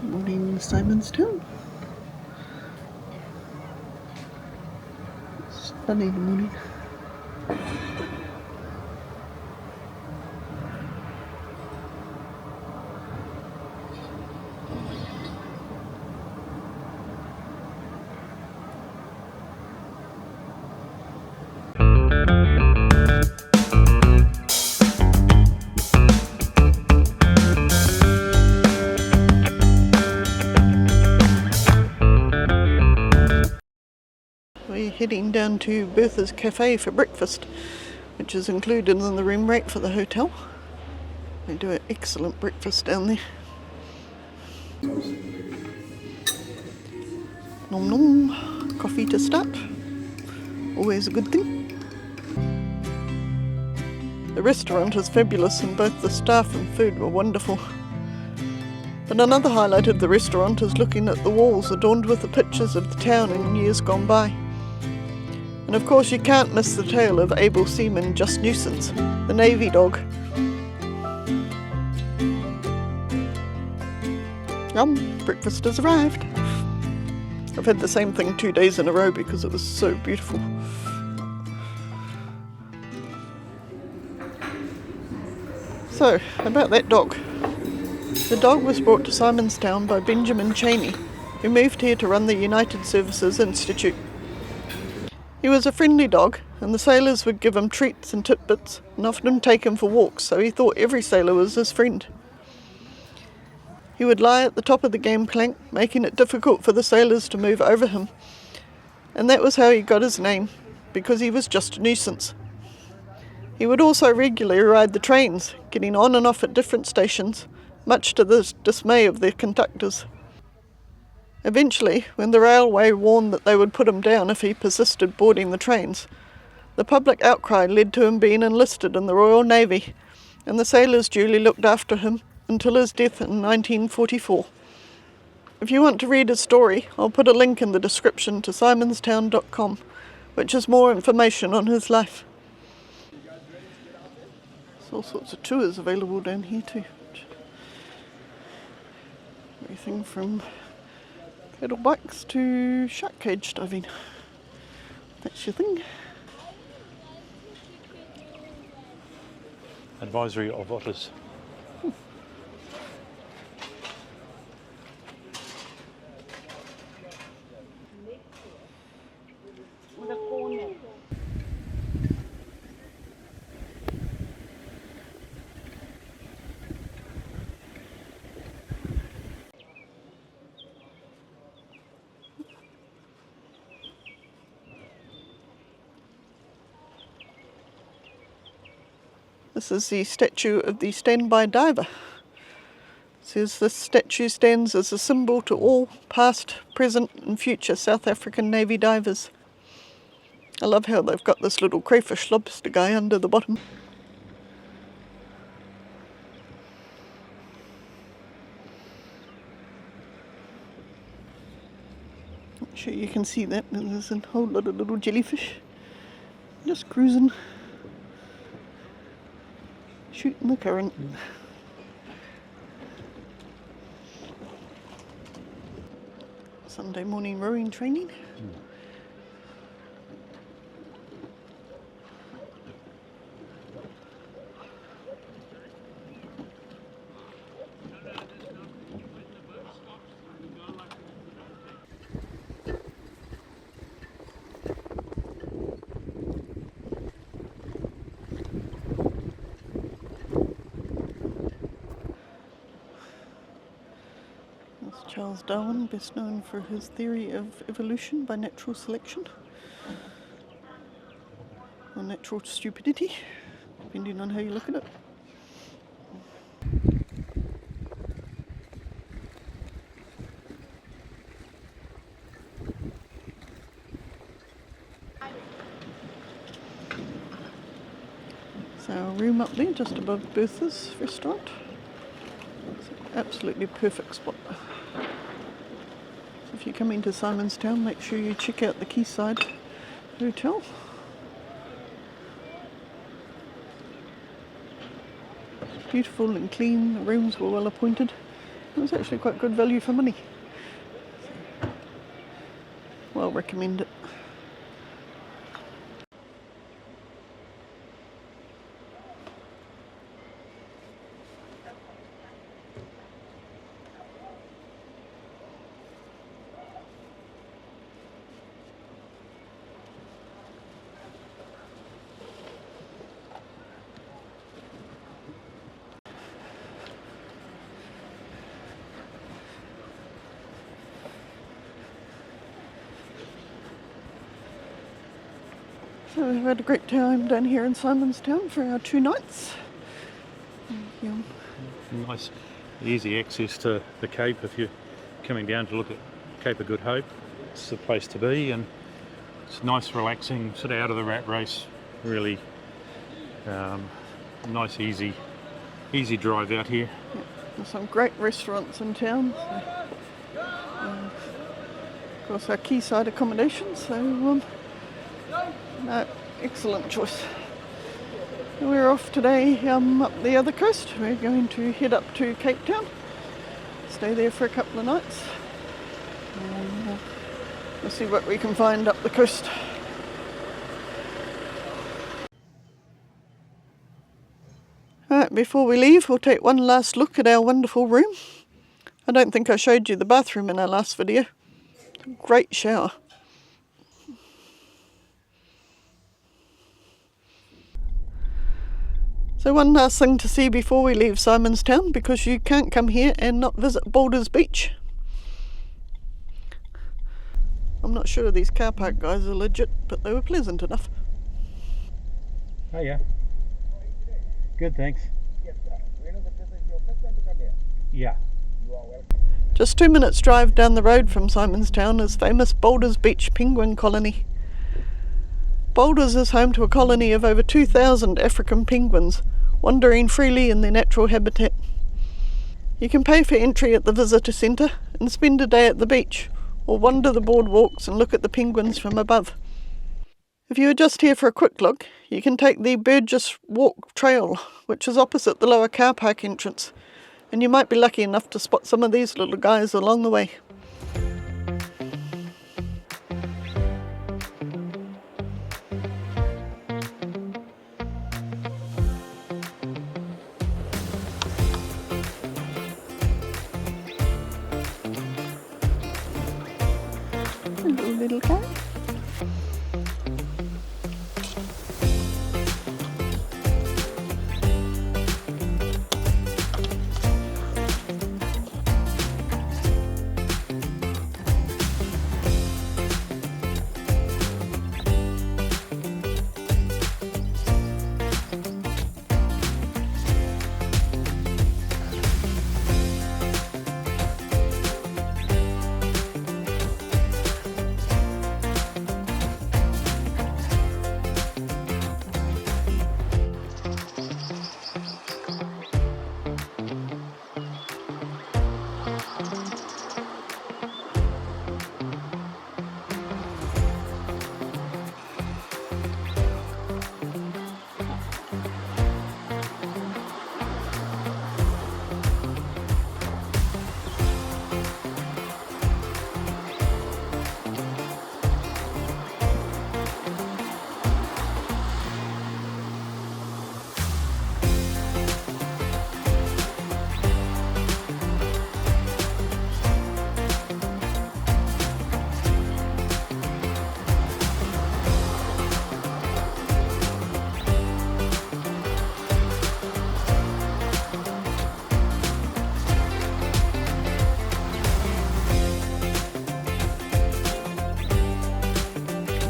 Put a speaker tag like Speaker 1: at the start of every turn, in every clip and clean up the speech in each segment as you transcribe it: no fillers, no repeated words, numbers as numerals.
Speaker 1: Morning, Chapmans Peak. Sunny in the morning. We're heading down to Bertha's Cafe for breakfast, which is included in the room rate for the hotel. They do an excellent breakfast down there. Nom nom. Coffee to start. Always a good thing. The restaurant is fabulous and both the staff and food were wonderful. But another highlight of the restaurant is looking at the walls adorned with the pictures of the town in years gone by. And of course you can't miss the tale of able seaman Just Nuisance, the Navy dog. Breakfast has arrived. I've had the same thing 2 days in a row because it was so beautiful. So, about that dog. The dog was brought to Simonstown by Benjamin Cheney, who moved here to run the United Services Institute. He was a friendly dog, and the sailors would give him treats and tidbits and often take him for walks, so he thought every sailor was his friend. He would lie at the top of the gangplank, making it difficult for the sailors to move over him. And that was how he got his name, because he was just a nuisance. He would also regularly ride the trains, getting on and off at different stations, much to the dismay of their conductors. Eventually, when the railway warned that they would put him down if he persisted boarding the trains, the public outcry led to him being enlisted in the Royal Navy, and the sailors duly looked after him until his death in 1944. If you want to read his story, I'll put a link in the description to simonstown.com, which has more information on his life. There's all sorts of tours available down here too. Everything from pedal bikes to shark cage diving. That's your thing.
Speaker 2: Advisory of otters.
Speaker 1: This is the statue of the standby diver. It says this statue stands as a symbol to all past, present and future South African Navy divers. I love how they've got this little crayfish lobster guy under the bottom. Not sure you can see that, but there's a whole lot of little jellyfish just cruising. Shooting the current. Sunday morning rowing training. Charles Darwin, best known for his theory of evolution by natural selection, or natural stupidity, depending on how you look at it. So our room up there, just above Bertha's restaurant. It's an absolutely perfect spot. If you come into Simonstown, make sure you check out the Quayside Hotel. It's beautiful and clean, the rooms were well appointed, It was actually quite good value for money. Well, recommend it. So we've had a great time down here in Simonstown for our 2 nights. Yeah.
Speaker 2: Nice, easy access to the Cape if you're coming down to look at Cape of Good Hope. It's the place to be, and it's nice, relaxing, sort of out of the rat race. Really nice, easy drive out here.
Speaker 1: Yeah. There's some great restaurants in town. So, of course, our quayside accommodation. So, no, excellent choice. We're off today up the other coast. We're going to head up to Cape Town, stay there for a couple of nights, and we'll see what we can find up the coast. Alright, before we leave, we'll take one last look at our wonderful room. I don't think I showed you the bathroom in our last video. Great shower. So one last thing to see before we leave Simonstown, because you can't come here and not visit Boulders Beach. I'm not sure these car park guys are legit, but they were pleasant enough.
Speaker 2: Oh yeah. Good, thanks. Yeah.
Speaker 1: Just 2 minutes drive down the road from Simonstown is famous Boulders Beach penguin colony. Boulders is home to a colony of over 2,000 African penguins, wandering freely in their natural habitat. You can pay for entry at the visitor centre and spend a day at the beach, or wander the boardwalks and look at the penguins from above. If you are just here for a quick look, you can take the Burgess Walk Trail, which is opposite the lower car park entrance, and you might be lucky enough to spot some of these little guys along the way. Hello, little guy.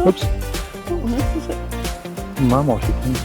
Speaker 2: Oops.
Speaker 1: Oh, this is it.
Speaker 2: Mum or she can.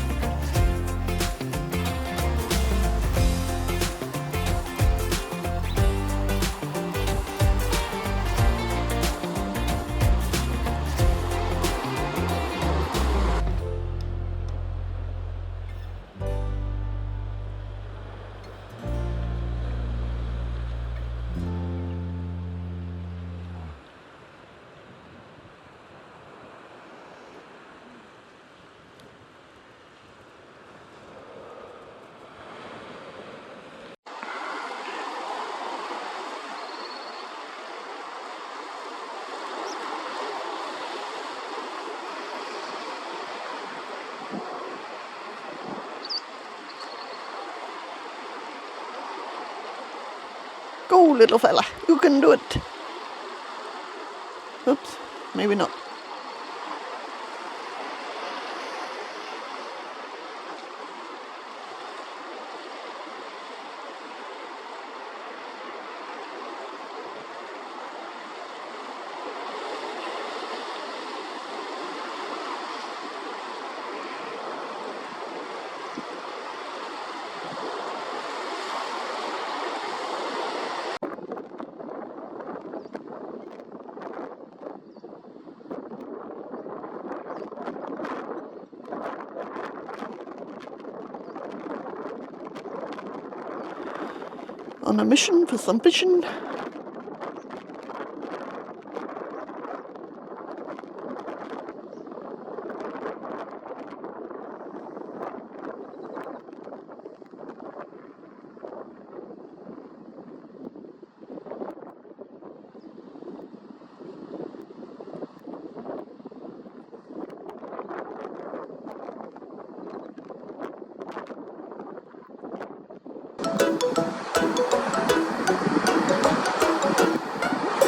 Speaker 1: Go, little fella, you can do it. Oops, maybe not. On a mission for some fishing.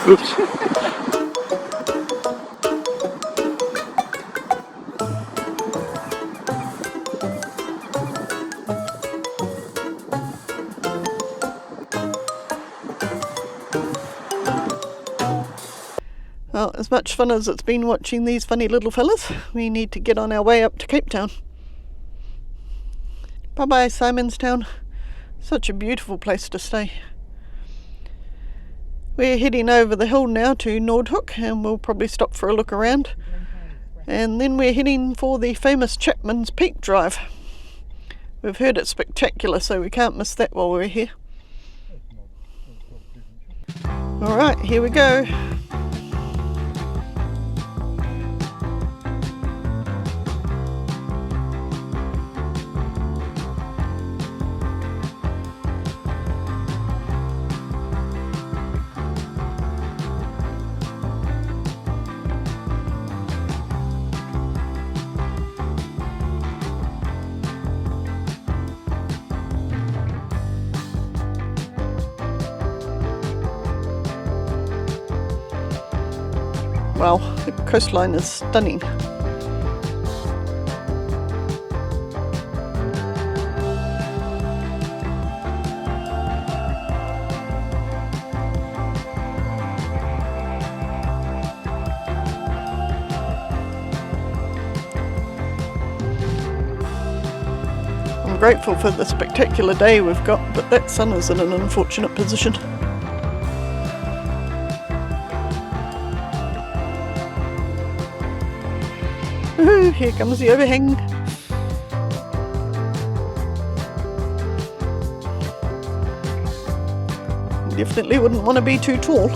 Speaker 2: Oops.
Speaker 1: Well, as much fun as it's been watching these funny little fellas, we need to get on our way up to Cape Town. Bye-bye, Simonstown. Such a beautiful place to stay. We're heading over the hill now to Nordhook, and we'll probably stop for a look around. And then we're heading for the famous Chapmans Peak drive. We've heard it's spectacular, so we can't miss that while we're here. Alright, here we go. Wow, the coastline is stunning. I'm grateful for the spectacular day we've got, but that sun is in an unfortunate position. Woohoo, here comes the overhang. Definitely wouldn't want to be too tall.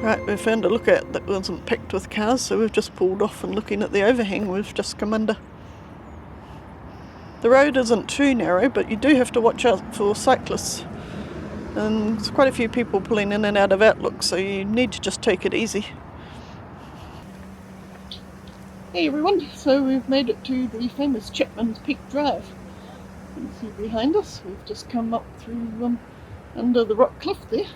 Speaker 1: Right, we found a lookout that wasn't packed with cars, so we've just pulled off and looking at the overhang we've just come under. The road isn't too narrow, but you do have to watch out for cyclists. And there's quite a few people pulling in and out of Outlook, so you need to just take it easy. Hey everyone, so we've made it to the famous Chapmans Peak Drive. You can see behind us, we've just come up through under the rock cliff there.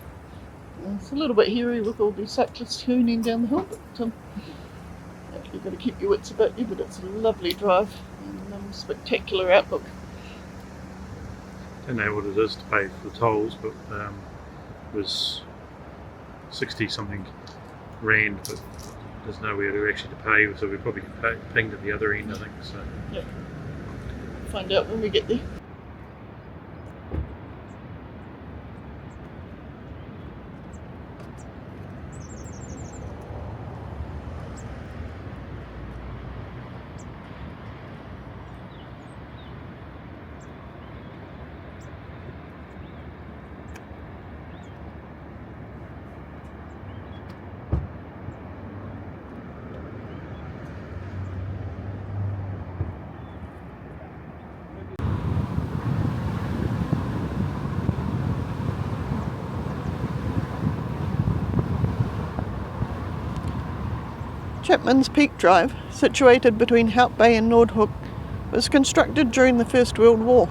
Speaker 1: It's a little bit hairy with all the cyclists hooning down the hill, but you've got to keep your wits about you, but it's a lovely drive and spectacular outlook.
Speaker 2: Don't know what it is to pay for the tolls, but it was 60 something rand, but there's nowhere to actually to pay, so we probably pinged at the other end, I think. So
Speaker 1: yeah, find out when we get there. Chapmans Peak Drive, situated between Hout Bay and Nordhook, was constructed during the First World War.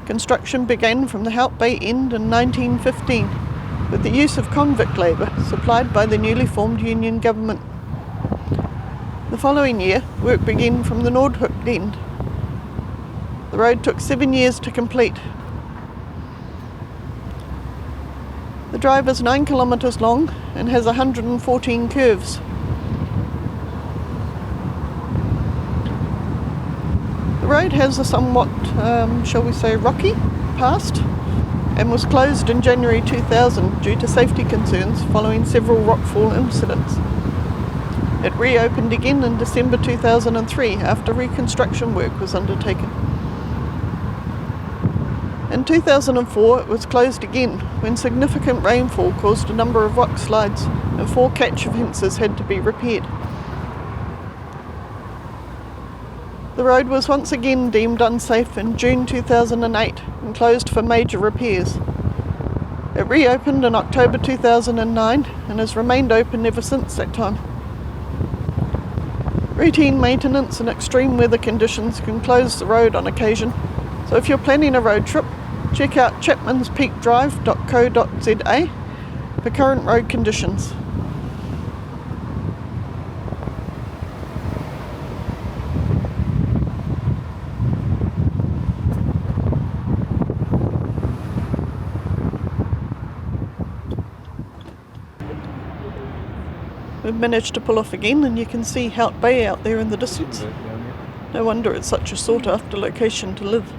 Speaker 1: Construction began from the Hout Bay end in 1915, with the use of convict labour supplied by the newly formed Union government. The following year, work began from the Nordhook end. The road took 7 years to complete. The drive is 9 kilometres long and has 114 curves. The road has a somewhat, shall we say, rocky past and was closed in January 2000 due to safety concerns following several rockfall incidents. It reopened again in December 2003 after reconstruction work was undertaken. In 2004 it was closed again when significant rainfall caused a number of rock slides and 4 catch fences had to be repaired. The road was once again deemed unsafe in June 2008 and closed for major repairs. It reopened in October 2009 and has remained open ever since that time. Routine maintenance and extreme weather conditions can close the road on occasion, so if you're planning a road trip, check out chapmanspeakdrive.co.za for current road conditions. We've managed to pull off again, and you can see Hout Bay out there in the distance. No wonder it's such a sought after location to live.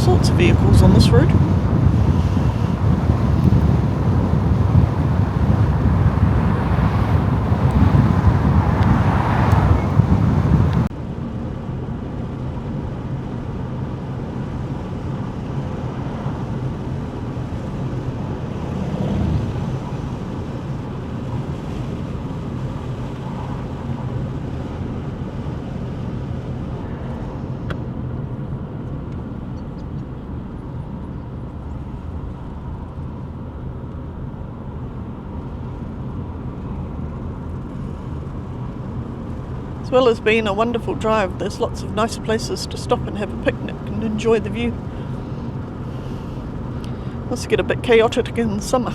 Speaker 1: Lots of vehicles on this road. As well as being a wonderful drive, there's lots of nice places to stop and have a picnic and enjoy the view. Must get a bit chaotic in the summer.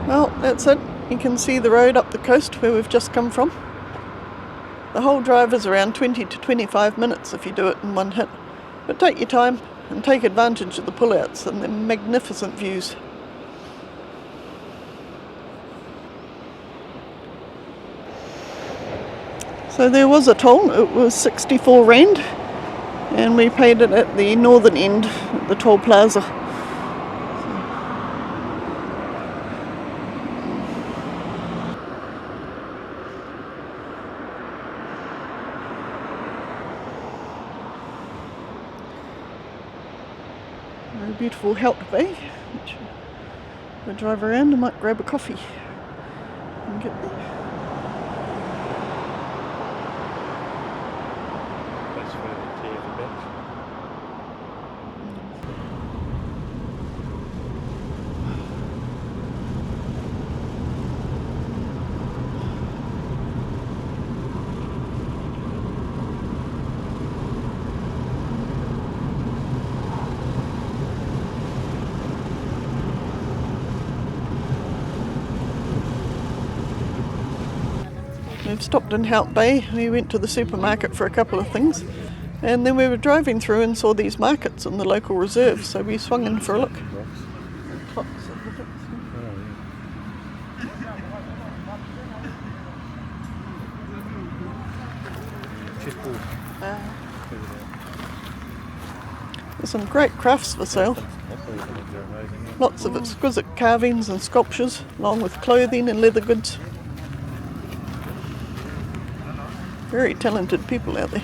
Speaker 1: Well, that's it. You can see the road up the coast where we've just come from. The whole drive is around 20 to 25 minutes if you do it in one hit. But take your time and take advantage of the pullouts and the magnificent views. So there was a toll, it was 64 Rand, and we paid it at the northern end, at the toll plaza. A beautiful Hout Bay, which we'll drive around and might grab a coffee and get there.
Speaker 2: That's for the tea at the bench.
Speaker 1: We've stopped in Hout Bay. We went to the supermarket for a couple of things, and then we were driving through and saw these markets in the local reserve, so we swung in for a look. There's some great crafts for sale. Lots of exquisite carvings and sculptures, along with clothing and leather goods. Very talented people out there.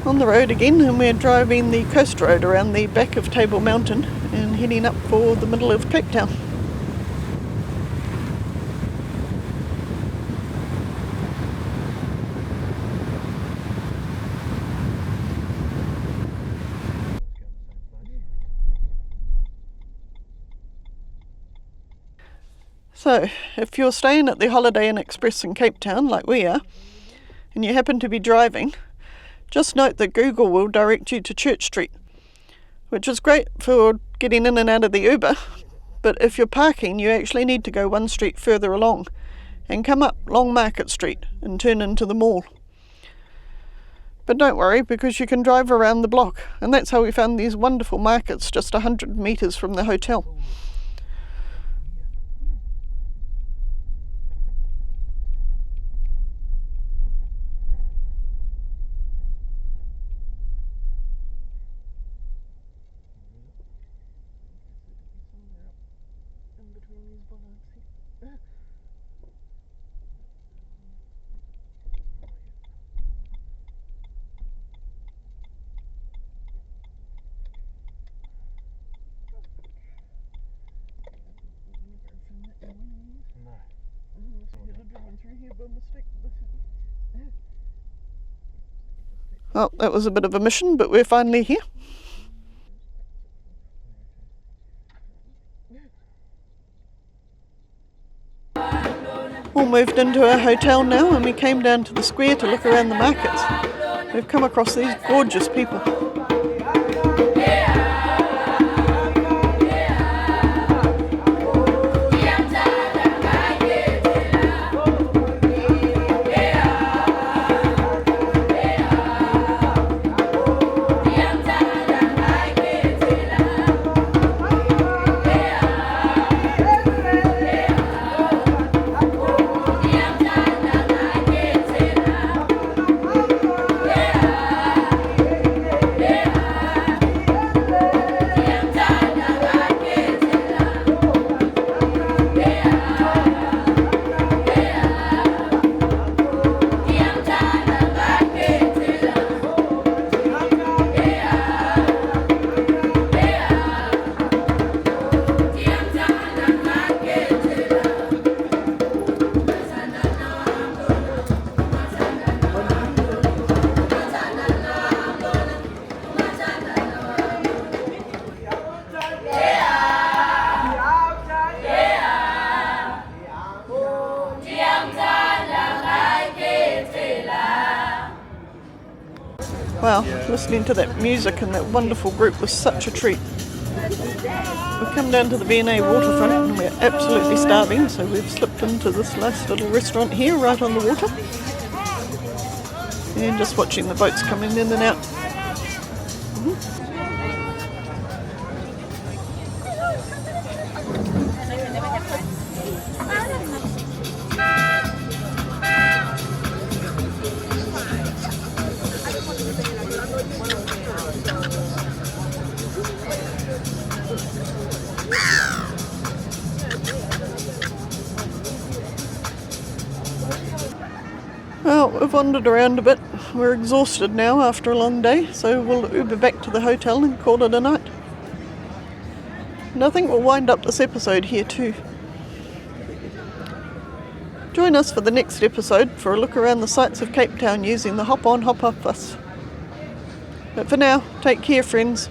Speaker 1: On the road again, and we're driving the coast road around the back of Table Mountain and heading up for the middle of Cape Town. So, if you're staying at the Holiday Inn Express in Cape Town, like we are, and you happen to be driving, just note that Google will direct you to Church Street, which is great for getting in and out of the Uber, but if you're parking, you actually need to go one street further along and come up Long Market Street and turn into the mall. But don't worry, because you can drive around the block, and that's how we found these wonderful markets just 100 metres from the hotel. Well, that was a bit of a mission, but we're finally here. All moved into our hotel now, and we came down to the square to look around the markets. We've come across these gorgeous people. Wow, listening to that music and that wonderful group was such a treat. We've come down to the V&A waterfront and we're absolutely starving, so we've slipped into this nice little restaurant here right on the water. And just watching the boats coming in and out. Well, we've wandered around a bit. We're exhausted now after a long day, so we'll Uber back to the hotel and call it a night. And I think we'll wind up this episode here too. Join us for the next episode for a look around the sights of Cape Town using the Hop On Hop Off bus. But for now, take care friends.